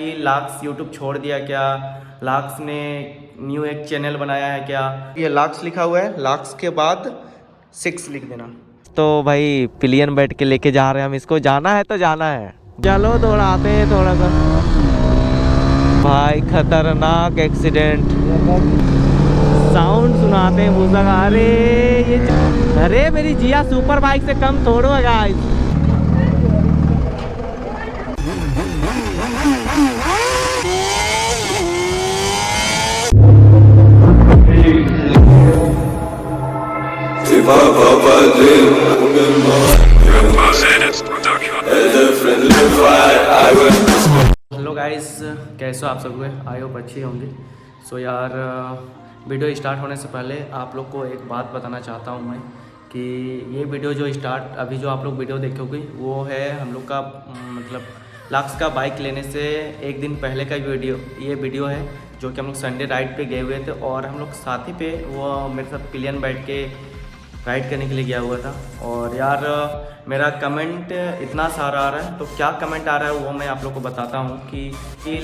कि लाक्स यूट्यूब छोड़ दिया क्या, लाक्स ने न्यू एक चैनल बनाया है क्या। ये लाक्स लिखा हुआ है, लाक्स के बाद 6 लिख देना। तो भाई पिलियन बैठ के लेके जा रहे हैं हम इसको, जाना है तो जाना है। चलो दौड़ाते हैं थोड़ा सा। भाई खतरनाक एक्सीडेंट, साउंड सुनाते हैं भूसा का। अरे मेरी जिया सुपर बाइक से कम थोड़ो है गाइस। हेलो गाइस, कैसे हो आप सब? आई होप अच्छे होंगे। सो यार, वीडियो स्टार्ट होने से पहले आप लोग को एक बात बताना चाहता हूँ मैं कि ये वीडियो जो स्टार्ट अभी जो आप लोग वीडियो देखोगे वो है हम लोग का मतलब लाक्स का बाइक लेने से एक दिन पहले का वीडियो। ये वीडियो है जो कि हम लोग संडे राइड पे गए हुए थे और हम लोग साथी पे वो मेरे साथ पिलियन बैठ के राइड करने के लिए गया हुआ था। और यार मेरा कमेंट इतना सारा आ रहा है, तो क्या कमेंट आ रहा है वो मैं आप लोग को बताता हूँ कि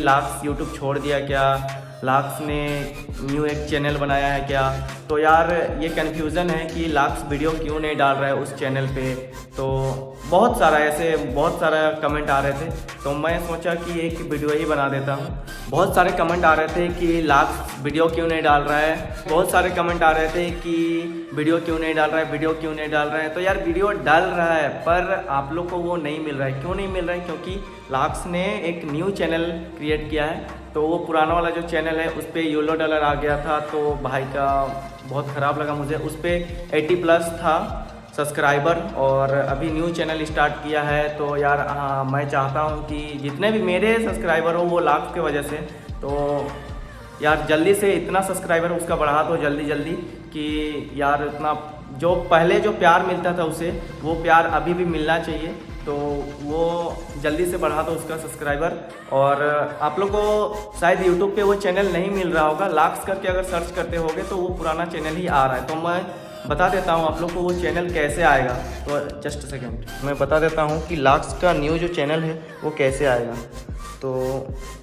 लाक्स यूट्यूब छोड़ दिया क्या, लाक्स ने न्यू एक चैनल बनाया है क्या। तो यार ये कन्फ्यूज़न है कि लाक्स वीडियो क्यों नहीं डाल रहा है उस चैनल पे। तो बहुत सारा कमेंट आ रहे थे, तो मैं सोचा कि एक वीडियो ही बना देता हूँ। बहुत सारे कमेंट आ रहे थे कि लाक्स वीडियो क्यों नहीं डाल रहा है, बहुत सारे कमेंट आ रहे थे कि वीडियो क्यों नहीं डाल रहा है। तो यार वीडियो डाल रहा है पर आप लोग को वो नहीं मिल रहा है। क्यों नहीं मिल रहा है? क्योंकि लाक्स ने एक न्यू चैनल क्रिएट किया है। तो वो पुराना वाला जो चैनल है उस पर $YOLO आ गया था, तो भाई का बहुत ख़राब लगा मुझे। उस पर 80+ था सब्सक्राइबर और अभी न्यू चैनल स्टार्ट किया है। तो यार मैं चाहता हूँ कि जितने भी मेरे सब्सक्राइबर हो वो लाक्स के वजह से, तो यार जल्दी से इतना सब्सक्राइबर उसका बढ़ा दो जल्दी कि यार इतना जो पहले जो प्यार मिलता था उसे वो प्यार अभी भी मिलना चाहिए। तो वो जल्दी से बढ़ा दो उसका सब्सक्राइबर। और आप लोग को शायद यूट्यूब पे वो चैनल नहीं मिल रहा होगा, लाक्स करके अगर सर्च करते होगे तो वो पुराना चैनल ही आ रहा है। तो मैं बता देता हूँ आप लोग को वो चैनल कैसे आएगा। तो जस्ट सेकेंड मैं बता देता हूँ कि लाक्स का न्यू जो चैनल है वो कैसे आएगा। तो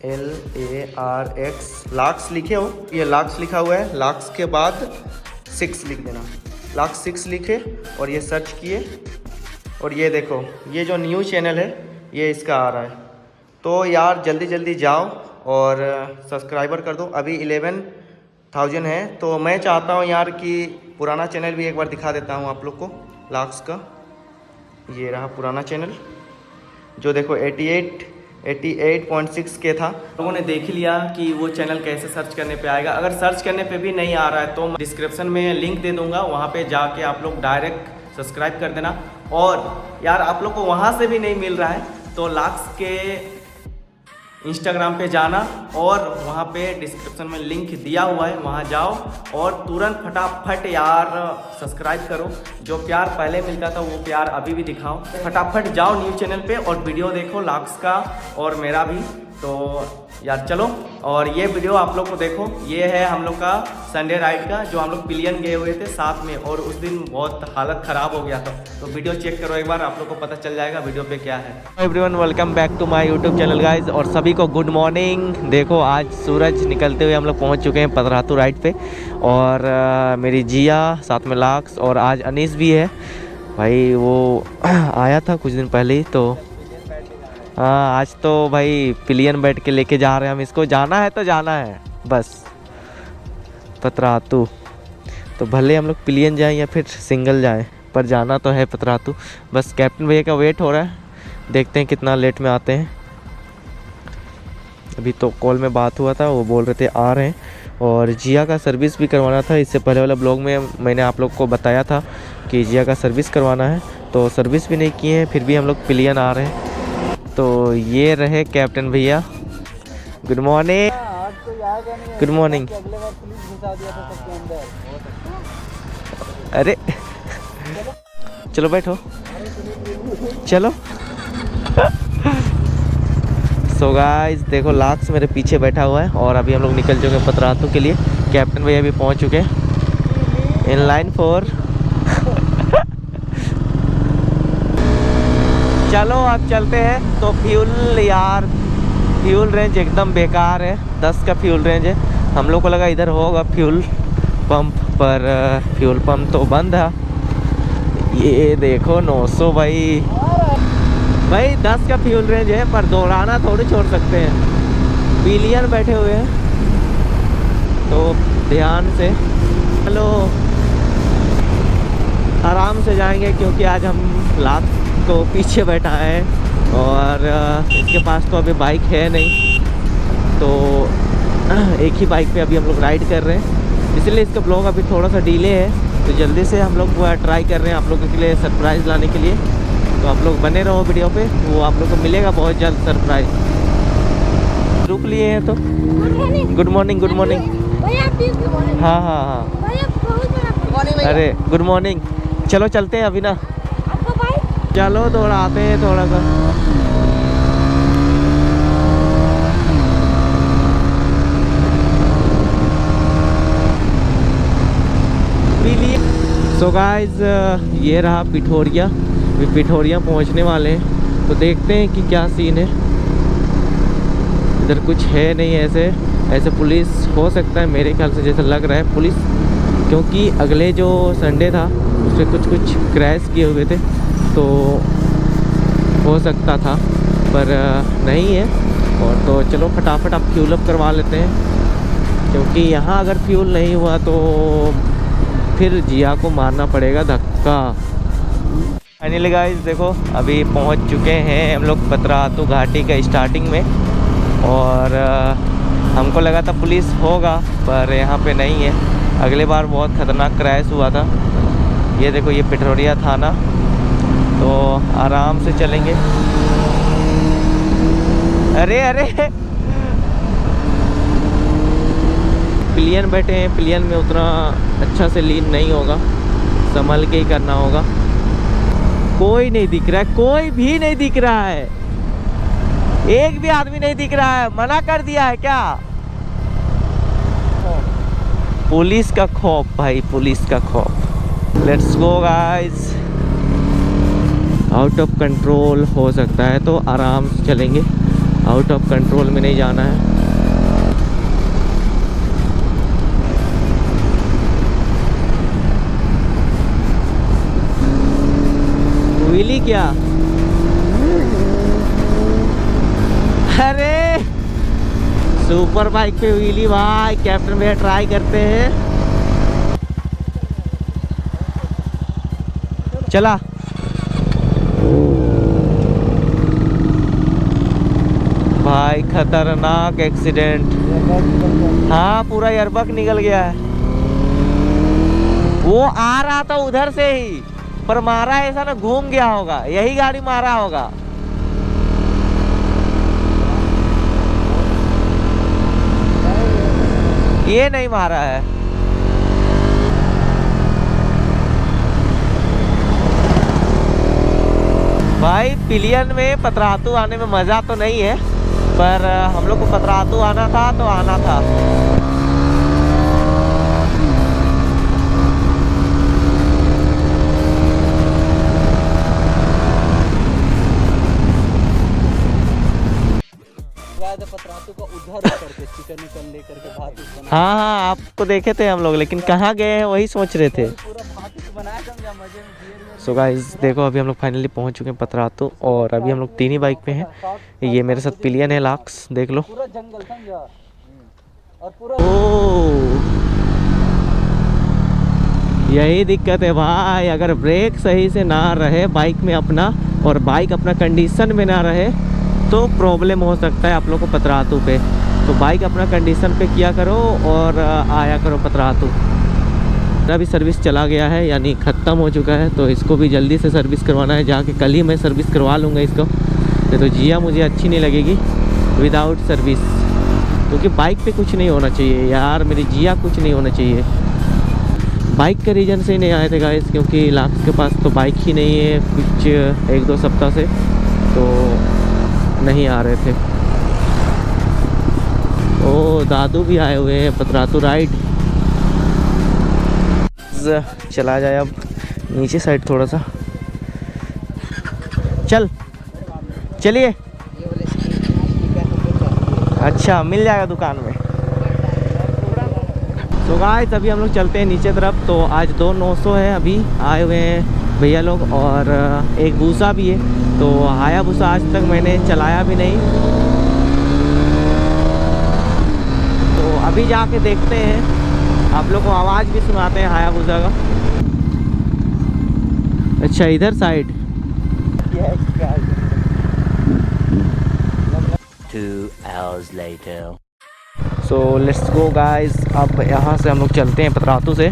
LARX लाक्स लिखे हो, ये लाक्स लिखा हुआ है, लाक्स के बाद 6 लिख देना। लाक्स 6 लिखे और ये सर्च किए और ये देखो ये जो न्यू चैनल है ये इसका आ रहा है। तो यार जल्दी जाओ और सब्सक्राइबर कर दो। अभी 11,000 है। तो मैं चाहता हूँ यार कि पुराना चैनल भी एक बार दिखा देता हूँ आप लोग को लाक्स का। ये रहा पुराना चैनल जो देखो 88.6 के था। लोगों ने देख लिया कि वो चैनल कैसे सर्च करने पे आएगा। अगर सर्च करने पे भी नहीं आ रहा है तो मैं डिस्क्रिप्शन में लिंक दे दूंगा, वहाँ पे जाके आप लोग डायरेक्ट सब्सक्राइब कर देना। और यार आप लोग को वहाँ से भी नहीं मिल रहा है तो लाक्स के इंस्टाग्राम पे जाना और वहाँ पे डिस्क्रिप्शन में लिंक दिया हुआ है, वहाँ जाओ और तुरंत फटाफट यार सब्सक्राइब करो। जो प्यार पहले मिलता था वो प्यार अभी भी दिखाओ। फटाफट जाओ न्यू चैनल पे और वीडियो देखो लाक्स का और मेरा भी। तो यार चलो और ये वीडियो आप लोग को देखो। ये है हम लोग का संडे राइड का जो हम लोग पिलियन गए हुए थे साथ में, और उस दिन बहुत हालत ख़राब हो गया था। तो वीडियो चेक करो एक बार, आप लोग को पता चल जाएगा वीडियो पे क्या है। Everyone welcome back to my YouTube channel guys, और सभी को गुड मॉर्निंग। देखो आज सूरज निकलते हुए हम लोग पहुंच चुके हैं पतरातू राइड पे। और मेरी जिया साथ में लाक्स और आज अनीस भी है भाई। वो आया था कुछ दिन पहले ही। तो हाँ आज तो भाई पिलियन बैठ के लेके जा रहे हैं हम इसको, जाना है तो जाना है बस पतरातू। तो भले हम लोग पिलियन जाएं या फिर सिंगल जाएं, पर जाना तो है पतरातू। बस कैप्टन भैया का वेट हो रहा है, देखते हैं कितना लेट में आते हैं। अभी तो कॉल में बात हुआ था, वो बोल रहे थे आ रहे हैं। और जिया का सर्विस भी करवाना था। इससे पहले वाला ब्लॉग में मैंने आप लोग को बताया था कि जिया का सर्विस करवाना है, तो सर्विस भी नहीं किए हैं, फिर भी हम लोग पिलियन आ रहे हैं। तो ये रहे कैप्टन भैया, गुड मॉर्निंग। Good morning. अरे चलो बैठो, चलो। सो गाइस देखो लाक्स मेरे पीछे बैठा हुआ है और अभी हम लोग निकल चुके हैं पतरातू के लिए। कैप्टन भैया भी पहुंच चुके हैं इन लाइन 4। चलो अब चलते हैं। तो फ्यूल यार फ्यूल रेंज एकदम बेकार है, 10 का फ्यूल रेंज है। हम लोग को लगा इधर होगा फ्यूल पंप, पर फ्यूल पंप तो बंद है। ये देखो 900 भाई 10 का फ्यूल रेंज है, पर दौड़ाना थोड़ी छोड़ सकते हैं। पिलियन बैठे हुए हैं तो ध्यान से चलो, आराम से जाएंगे, क्योंकि आज हम लाख को पीछे बैठा है और इसके पास तो अभी बाइक है नहीं, तो एक ही बाइक पे अभी हम लोग राइड कर रहे हैं, इसलिए इसका ब्लॉग अभी थोड़ा सा डिले है। तो जल्दी से हम लोग ट्राई कर रहे हैं आप लोगों के लिए सरप्राइज़ लाने के लिए, तो आप लोग बने रहो वीडियो पे, वो आप लोग को मिलेगा बहुत जल्द सरप्राइज। रुक लिए हैं तो गुड मॉर्निंग। Good morning. हाँ हाँ हाँ, अरे गुड मॉर्निंग। चलो चलते हैं अभी ना, चलो दौड़ाते हैं थोड़ा सा। सो गाइस ये रहा पिठोरिया, पिठोरिया पहुंचने वाले हैं, तो देखते हैं कि क्या सीन है। इधर कुछ है नहीं, ऐसे पुलिस हो सकता है, मेरे ख्याल से जैसा लग रहा है पुलिस, क्योंकि अगले जो संडे था उसमें कुछ क्रैश किए हुए थे, तो हो सकता था, पर नहीं है। और तो चलो फटाफट आप फ्यूल अप करवा लेते हैं, क्योंकि यहाँ अगर फ्यूल नहीं हुआ तो फिर जिया को मारना पड़ेगा धक्का। फाइनली गाइस देखो अभी पहुँच चुके हैं हम लोग पतरातू घाटी का स्टार्टिंग में, और हमको लगा था पुलिस होगा, पर यहाँ पे नहीं है। अगले बार बहुत ख़तरनाक क्रैश हुआ था। ये देखो ये पिठोरिया थाना, तो आराम से चलेंगे। अरे अरे पिलियन बैठे हैं, पिलियन में उतना अच्छा से लीन नहीं होगा, संभल के ही करना होगा। कोई नहीं दिख रहा है, कोई भी नहीं दिख रहा है, एक भी आदमी नहीं दिख रहा है। मना कर दिया है क्या? पुलिस का खौफ भाई, पुलिस का खौफ। Let's go guys. Out of control हो सकता है तो आराम से चलेंगे, आउट ऑफ कंट्रोल में नहीं जाना है। व्हीली क्या? अरे सुपर बाइक पे व्हीली भाई, कैप्टन भैया ट्राई करते हैं। चला भाई, खतरनाक एक्सीडेंट। हाँ पूरा एयरबैग निकल गया है। वो आ रहा था उधर से ही, पर मारा ऐसा ना, घूम गया होगा, यही गाड़ी मारा होगा। ये नहीं मारा है। भाई पिलियन में पतरातू आने में मज़ा तो नहीं है, पर हम लोग को पतरातू आना था तो आना था। पतरातू का उधर करके चिकन निकल लेकर के भात बना। हाँ हाँ आपको देखे थे हम लोग, लेकिन कहाँ गए हैं वही सोच रहे थे। पूरा भात बनाया था मजे में। सो गाइस देखो अभी हम लोग फाइनली पहुंच चुके हैं पतरातू, और अभी हम लोग 3 ही बाइक पे हैं। ये मेरे साथ पिलियन है, लाक्स देख लो। पूरा जंगल समझा, और पूरा यही दिक्कत है भाई, अगर ब्रेक सही से ना रहे बाइक में अपना, और बाइक अपना कंडीशन में ना रहे, तो प्रॉब्लम हो सकता है आप लोग को पतरातू पे। तो बाइक अपना कंडीशन पे किया करो और आया करो पतरातू। मेरा भी सर्विस चला गया है, यानी ख़त्म हो चुका है, तो इसको भी जल्दी से सर्विस करवाना है। जाके कल ही मैं सर्विस करवा लूँगा इसको, तो जिया मुझे अच्छी नहीं लगेगी विदाउट सर्विस, क्योंकि बाइक पे कुछ नहीं होना चाहिए यार, मेरी जिया कुछ नहीं होना चाहिए। बाइक के रीजन से ही नहीं आए थे गाइस, क्योंकि लाक्स के पास तो बाइक ही नहीं है, कुछ 1-2 सप्ताह से तो नहीं आ रहे थे। ओ दादू भी आए हुए हैं पतरातू राइड। चला जाए अब नीचे साइड थोड़ा सा, चलिए। अच्छा, मिल जाएगा दुकान में। तो गाइस अभी हम लोग चलते हैं नीचे तरफ। तो आज 2,900 है अभी आए हुए हैं भैया लोग, और एक भूसा भी है। तो हायाबुसा आज तक मैंने चलाया भी नहीं, तो अभी जाके देखते हैं। आप लोग को आवाज़ भी सुनाते हैं हायाबुसा का। अच्छा, इधर side. 2 hours later. So let's go guys. अब यहाँ से हम लोग चलते हैं पतरातू से,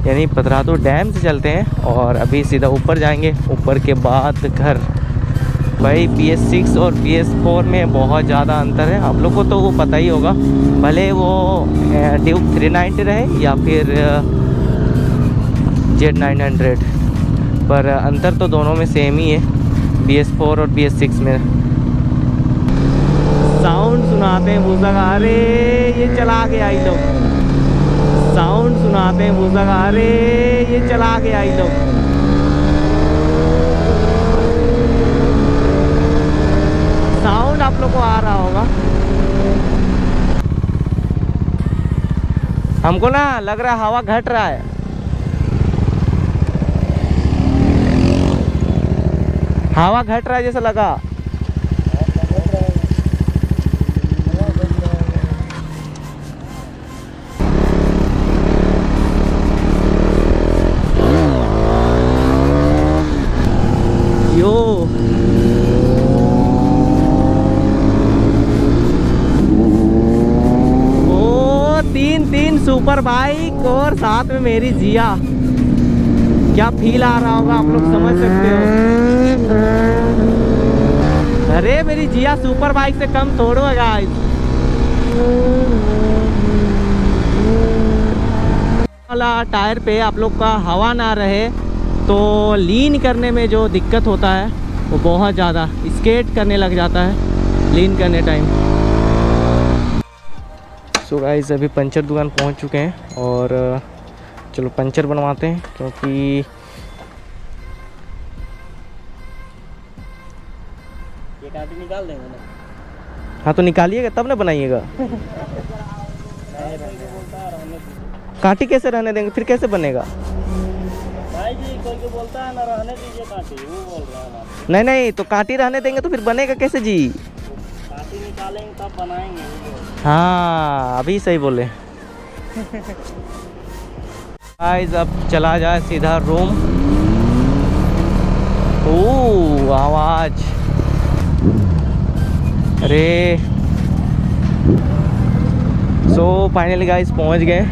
यानी पतरातू डैम से चलते हैं, और अभी सीधा ऊपर जाएंगे। ऊपर के बाद घर। भाई PS6 और PS4 में बहुत ज़्यादा अंतर है, आप लोग को तो वो पता ही होगा, भले वो ड्यूक 390 रहे या फिर Z900, पर अंतर तो दोनों में सेम ही है, PS4 और PS6 में। साउंड सुनाते हैं भूसा का, अरे ये चला गया ये लोग। साउंड सुनाते हैं भूसा का, अरे ये चला गया ये लोग। साउंड आप लोग को आ रहा होगा। हमको ना लग रहा है हवा घट रहा है। हवा घट रहा है जैसा लगा। यो ओ, तीन सुपर बाइक और साथ में मेरी जिया। क्या फील आ रहा होगा आप लोग समझ सकते हो। अरे मेरी जिया सुपर बाइक से कम थोड़ो है गाइस। वाला टायर पे आप लोग का हवा ना रहे तो लीन करने में जो दिक्कत होता है वो बहुत ज़्यादा स्केट करने लग जाता है लीन करने टाइम। सो गाइस अभी पंचर दुकान पहुंच चुके हैं, और चलो पंचर बनवाते हैं, क्योंकि ये कांटी निकाल देंगे ना। हाँ तो निकालिएगा तब ना बनाइएगा। कांटी कैसे रहने देंगे, फिर कैसे बनेगा? भाई जी कोई को बोलता है ना रहने दीजिए कांटी, वो बोल रहा है ना। नहीं नहीं, तो कांटी रहने देंगे तो फिर बनेगा कैसे जी? कांटी निकालेंगे तब बनाएंगे वो। हाँ अभी सही बोले। गाइस अब चला जाए सीधा रूम। ओह आवाज, अरे सो फाइनली गाइस पहुंच गए।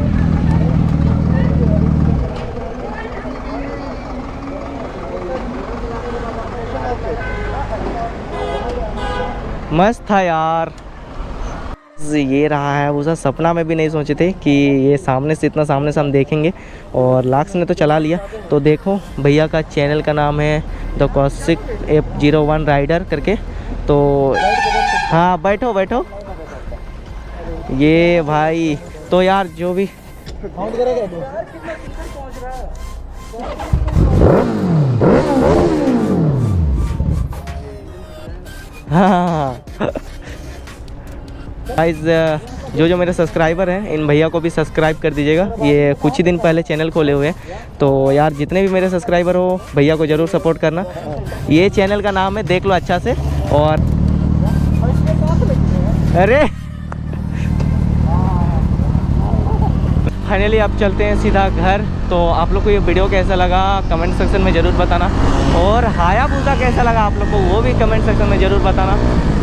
मस्त था यार। ये रहा है वो सपना में भी नहीं सोचे थे कि ये सामने से इतना सामने से हम देखेंगे, और लाक्स ने तो चला लिया। तो देखो भैया का चैनल का नाम है द कौशिक F01 राइडर करके। तो हाँ बैठो बैठो। ये भाई तो यार जो भी हाँ गाइस जो मेरे सब्सक्राइबर हैं इन भैया को भी सब्सक्राइब कर दीजिएगा। ये कुछ ही दिन पहले चैनल खोले हुए हैं, तो यार जितने भी मेरे सब्सक्राइबर हो भैया को ज़रूर सपोर्ट करना। ये चैनल का नाम है, देख लो अच्छा से। और अरे फाइनली अब चलते हैं सीधा घर। तो आप लोग को ये वीडियो कैसा लगा कमेंट सेक्शन में ज़रूर बताना, और हायाबुसा कैसा लगा आप लोग को वो भी कमेंट सेक्शन में ज़रूर बताना।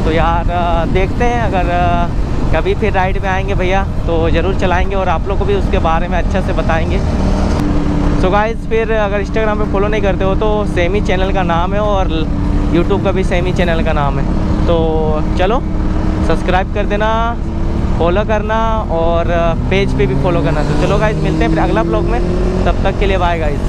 तो यार देखते हैं, अगर कभी फिर राइड में आएंगे भैया तो ज़रूर चलाएंगे, और आप लोग को भी उसके बारे में अच्छा से बताएंगे। सो गाइस फिर अगर इंस्टाग्राम पे फॉलो नहीं करते हो तो सेम ही चैनल का नाम है, और यूट्यूब का भी सेम ही चैनल का नाम है। तो चलो सब्सक्राइब कर देना, फॉलो करना, और पेज पे भी फॉलो करना। तो चलो गाइस मिलते हैं फिर अगला ब्लॉग में, तब तक के लिए बाय गाइस।